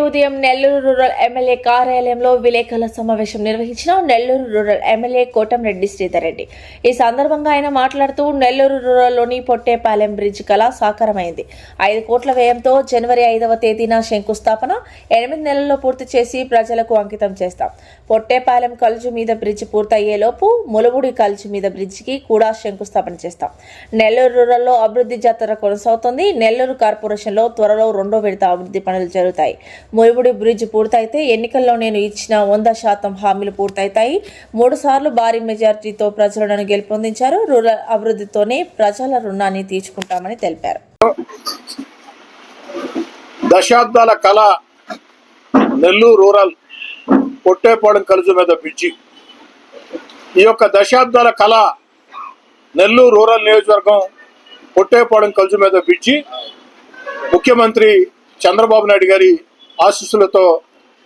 ఉదయం Nellore rural MLA కార్యాలయంలో విలేకరుల సమావేశం నిర్వహించిన నెల్లూరు రూరల్ ఎమ్మెల్యే కోటంరెడ్డి శ్రీధర్ రెడ్డి. ఈ సందర్భంగా ఆయన మాట్లాడుతూ నెల్లూరు రూరల్లోని పొట్టేపాలెం బ్రిడ్జ్ కళ సాకారమైంది. 5 కోట్ల వ్యయంతో జనవరి 5వ తేదీన శంకుస్థాపన, 8 నెలల్లో పూర్తి చేసి ప్రజలకు అంకితం చేస్తాం. పొట్టేపాలెం కలుజు మీద బ్రిడ్జ్ పూర్తయ్యేలోపు ములుముడి కలుజు మీద బ్రిడ్జికి కూడా శంకుస్థాపన చేస్తాం. నెల్లూరు రూరల్లో అభివృద్ధి జాతర కొనసాగుతోంది. నెల్లూరు కార్పొరేషన్లో త్వరలో 2వ విడత అభివృద్ధి పనులు జరుగుతాయి. ములుముడి బ్రిడ్జ్ పూర్తయితే ఎన్నికల్లో నేను ఇచ్చిన 100% హామీలు పూర్తవుతాయి. 3 సార్లు భారీ మెజార్టీతో ప్రజలను గెలుపొందించారు. రూరల్ అభివృద్ధితోనే ప్రజల రుణాన్ని తీర్చుకుంటామని తెలిపారు. దశాబ్దాల కళ నెల్లూరు రూరల్ పొట్టేపాలెం కలుజు మీద బ్రిడ్జి. ఈ యొక్క దశాబ్దాల కళ నెల్లూరు రూరల్ నియోజకవర్గం పొట్టేపాలెం కలుజు మీద బ్రిడ్జి ముఖ్యమంత్రి చంద్రబాబు నాయుడు గారి ఆశీస్సులతో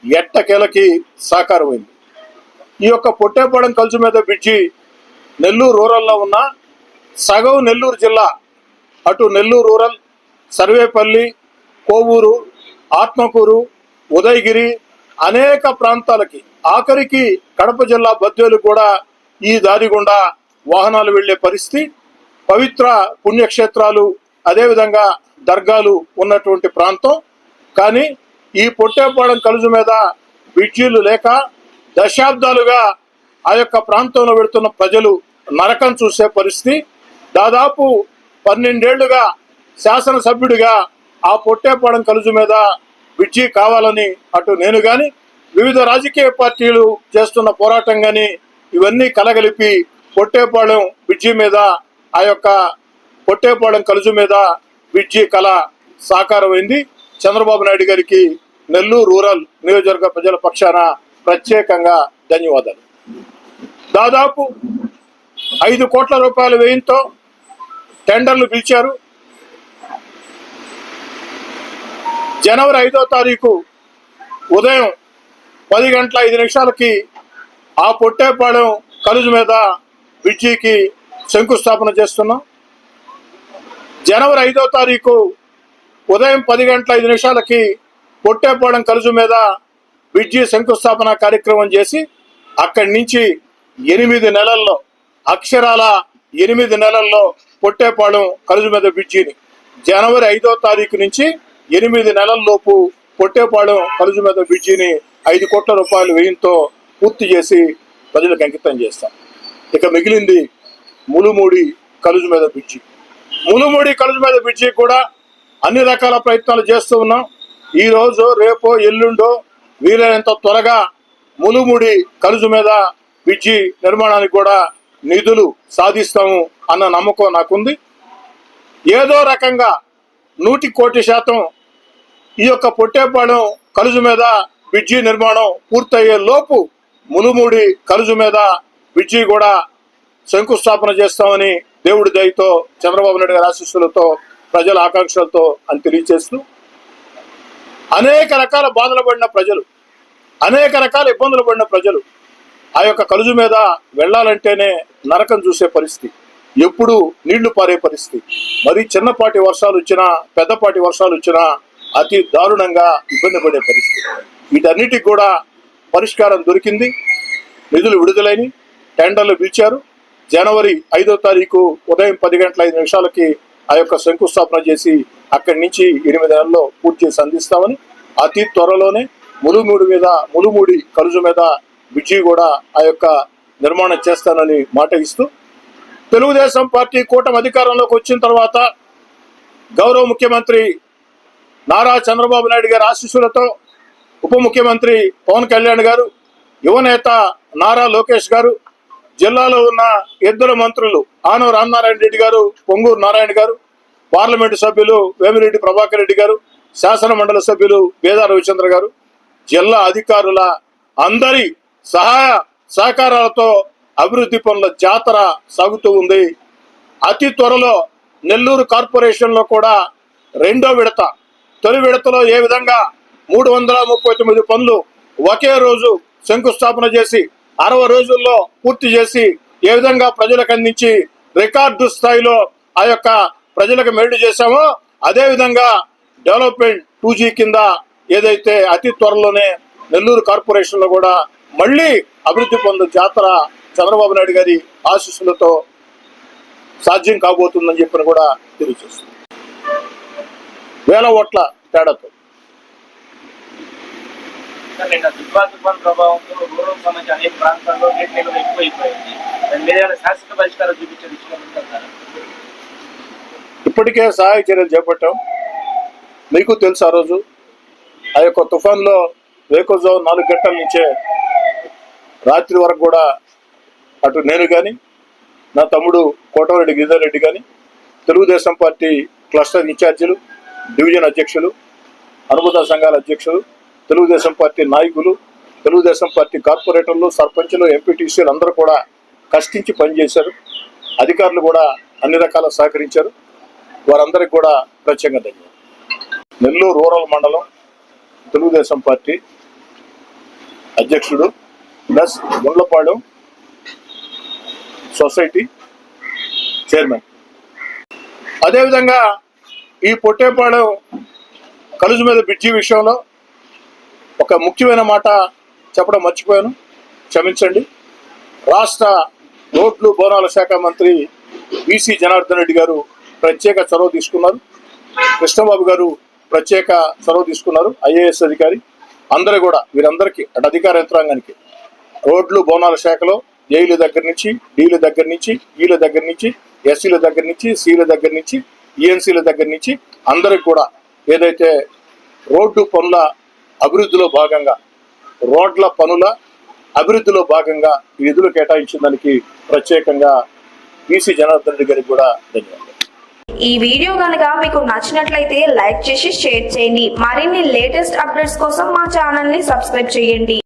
ఎట్టకేలకి సాకారమైంది. ఈ యొక్క పొట్టేపాలెం కలుజు మీద బ్రిడ్జి నెల్లూరు రూరల్లో ఉన్న సగం నెల్లూరు జిల్లా, అటు నెల్లూరు రూరల్, సర్వేపల్లి, కోవూరు, ఆత్మకూరు, ఉదయగిరి అనేక ప్రాంతాలకి, ఆఖరికి కడప జిల్లా బద్వేలు కూడా ఈ దారి గుండా వాహనాలు వెళ్లే పరిస్థితి. పవిత్ర పుణ్యక్షేత్రాలు, అదేవిధంగా దర్గాలు ఉన్నటువంటి ప్రాంతం. కానీ ఈ పొట్టేపాలెం కలుజు మీద బ్రిడ్జీలు లేక దశాబ్దాలుగా ఆ యొక్క ప్రాంతంలో పెడుతున్న ప్రజలు నరకం చూసే పరిస్థితి. దాదాపు 12 ఏళ్లుగా శాసనసభ్యుడిగా ఆ పొట్టేపాలెం కలుజు మీద బ్రిడ్జి కావాలని అటు నేను కానీ, వివిధ రాజకీయ పార్టీలు చేస్తున్న పోరాటం కానీ ఇవన్నీ కలగలిపి పొట్టేపాలెం బ్రిడ్జి మీద, ఆ యొక్క పొట్టేపాలెం కలుజు మీద బ్రిడ్జి కళ సాకారమైంది. చంద్రబాబు నాయుడు గారికి నెల్లూరు రూరల్ నియోజకవర్గ ప్రజల పక్షాన ప్రత్యేకంగా ధన్యవాదాలు. దాదాపు 5 కోట్ల రూపాయల వ్యయంతో టెండర్లు పిలిచారు. జనవరి 5వ తారీఖు ఉదయం 10 గంటల 5 నిమిషాలకి ఆ పొట్టేపాలెం కలుజు మీద బ్రిడ్జికి శంకుస్థాపన చేస్తున్నాం. జనవరి 5వ తారీఖు ఉదయం 10 గంటల 5 నిమిషాలకి పొట్టేపాలెం కలుజు మీద బ్రిడ్జి శంకుస్థాపన కార్యక్రమం చేసి అక్కడి నుంచి 8 నెలల్లో, అక్షరాల 8 నెలల్లో పొట్టేపాలెం కలుజు మీద బ్రిడ్జిని జనవరి 5వ తారీఖు నుంచి 8 నెలల లోపు పొట్టేపాలెం కలుజు మీద బ్రిడ్జిని 5 కోట్ల రూపాయల వ్యయంతో పూర్తి చేసి ప్రజలకు అంకితం చేస్తాం. ఇక మిగిలింది ములుముడి కలుజు మీద బ్రిడ్జి. ములుముడి కలుజు మీద బ్రిడ్జి కూడా అన్ని రకాల ప్రయత్నాలు చేస్తూ ఉన్నాం. ఈ రోజు, రేపో, ఎల్లుండో వీలైనంత త్వరగా ములుముడి కలుజు మీద బ్రిడ్జి నిర్మాణానికి కూడా నిధులు సాధిస్తాము అన్న నమ్మకం నాకుంది. ఏదో రకంగా 100% ఈ యొక్క పొట్టేపాలెం కలుజు మీద బ్రిడ్జి నిర్మాణం పూర్తయ్యే లోపు ములుముడి కలుజు మీద బ్రిడ్జి కూడా శంకుస్థాపన చేస్తామని దేవుడి దయతో, చంద్రబాబు నాయుడు గారి ఆశీస్సులతో, ప్రజల ఆకాంక్షలతో అని తెలియజేస్తూ, అనేక రకాల బాధలు పడిన ప్రజలు, అనేక రకాల ఇబ్బందులు పడిన ప్రజలు ఆ యొక్క కలుజు మీద వెళ్ళాలంటేనే నరకం చూసే పరిస్థితి, ఎప్పుడు నీళ్లు పారే పరిస్థితి. మరి చిన్నపాటి వర్షాలు వచ్చినా, పెద్దపాటి వర్షాలు వచ్చినా అతి దారుణంగా ఇబ్బంది పడే పరిస్థితి. వీటన్నిటికి కూడా పరిష్కారం దొరికింది. నిధులు విడుదలైన, టెండర్లు పిలిచారు. జనవరి 5వ తారీఖు ఉదయం 10 గంటల 5 నిమిషాలకి ఆ యొక్క శంకుస్థాపన చేసి అక్కడి నుంచి 8 నెలల్లో పూర్తి చేసి అందిస్తామని, అతి త్వరలోనే ములుముడి కలుజు మీద బ్రిడ్జి కూడా ఆ యొక్క నిర్మాణం చేస్తానని మాట ఇస్తూ, తెలుగుదేశం పార్టీ కూటమి అధికారంలోకి వచ్చిన తర్వాత గౌరవ ముఖ్యమంత్రి నారా చంద్రబాబు నాయుడు గారి ఆశీస్సులతో, ఉప ముఖ్యమంత్రి పవన్ కళ్యాణ్ గారు, యువనేత నారా లోకేష్ గారు, జిల్లాలో ఉన్న 2 మంత్రులు ఆనవ రామనారాయణ రెడ్డి గారు, పొంగూరు నారాయణ గారు, పార్లమెంటు సభ్యులు వేమిరెడ్డి ప్రభాకర్ రెడ్డి గారు, శాసన మండలి సభ్యులు బేదా రవిచంద్ర గారు, జిల్లా అధికారుల అందరి సహాయ సహకారాలతో అభివృద్ధి పనుల జాతర సాగుతూ ఉంది. అతి త్వరలో నెల్లూరు కార్పొరేషన్లో కూడా 2వ విడత, తొలి విడతలో ఏ విధంగా 339 పనులు ఒకే రోజు శంకుస్థాపన చేసి 60 రోజుల్లో పూర్తి చేసి ఏ విధంగా ప్రజలకు అందించి రికార్డు స్థాయిలో ఆ యొక్క ప్రజలకు మేలు చేశామో, అదేవిధంగా డెవలప్మెంట్ 2G కింద ఏదైతే అతి త్వరలోనే నెల్లూరు కార్పొరేషన్ లో కూడా మళ్ళీ అభివృద్ధి పొందే జాతర చంద్రబాబు నాయుడు గారి ఆశీస్సులతో సాధ్యం కాబోతుందని చెప్పని కూడా తెలియజేస్తుంది. వేల ఓట్ల తేడాతో. తుఫాన్ ప్రభావంతో రూరల్ సంబంధించి అనేక ప్రాంతాల్లో నీటి నిల్వ ఎక్కువైపోయింది. దాని మీద ఏమైనా శాశ్వత పరిష్కారం చూపించే విషయంలో ఉంటుంటారు. ఇప్పటికే సహాయ చర్యలు చేపట్టాం. మీకు తెలుసు, ఆ రోజు ఆ యొక్క తుఫాన్లో వేకువజాము 4 గంటల నుంచే రాత్రి వరకు కూడా అటు నేను కానీ, నా తమ్ముడు కోటమిరెడ్డి గిరిధర్ రెడ్డి కానీ, తెలుగుదేశం పార్టీ క్లస్టర్ ఇన్ఛార్జీలు, డివిజన్ అధ్యక్షులు, అనుబంధ సంఘాల అధ్యక్షులు, తెలుగుదేశం పార్టీ నాయకులు, తెలుగుదేశం పార్టీ కార్పొరేటర్లు, సర్పంచులు, ఎంపీటీసీలు అందరూ కూడా కష్టించి పనిచేశారు. అధికారులు కూడా అన్ని రకాల సహకరించారు. వారందరికీ కూడా ప్రత్యేకంగా ధన్యవాదాలు. నెల్లూరు రూరల్ మండలం తెలుగుదేశం పార్టీ అధ్యక్షుడు ప్లస్ గుండ్లపాలెం సొసైటీ చైర్మన్. అదేవిధంగా ఈ పొట్టేపాలెం కలుజు మీద బ్రిడ్జి విషయంలో ఒక ముఖ్యమైన మాట చెప్పడం మర్చిపోయాను, క్షమించండి. రాష్ట్ర రోడ్లు భవనాల శాఖ మంత్రి బీసీ జనార్దన్ రెడ్డి గారు ప్రత్యేక చొరవ తీసుకున్నారు. కృష్ణబాబు గారు ప్రత్యేక చొరవ తీసుకున్నారు. ఐఏఎస్ అధికారి అందరూ కూడా, వీరందరికీ అటు అధికార యంత్రాంగానికి రోడ్లు భవనాల శాఖలో ఏఈల దగ్గర నుంచి, డీల దగ్గర నుంచి, ఈల దగ్గర నుంచి, ఎస్సీల దగ్గర నుంచి, సీల దగ్గర నుంచి, ఈఎన్సీల దగ్గర నుంచి అందరికి కూడా ఏదైతే రోడ్డు పనుల అభివృద్ధిలో భాగంగా, రోడ్ల పనుల అభివృద్ధిలో భాగంగా నిధులు కేటాయించిన దానికి ప్రత్యేకంగా బీసీ జనార్దన్ రెడ్డి గారికి కూడా ధన్యవాదాలు. ఈ వీడియో కనుక మీకు నచ్చినట్లయితే లైక్ చేసి షేర్ చేయండి. మరిన్ని లేటెస్ట్ అప్డేట్స్ కోసం మా ఛానల్ ని సబ్స్క్రైబ్ చేయండి.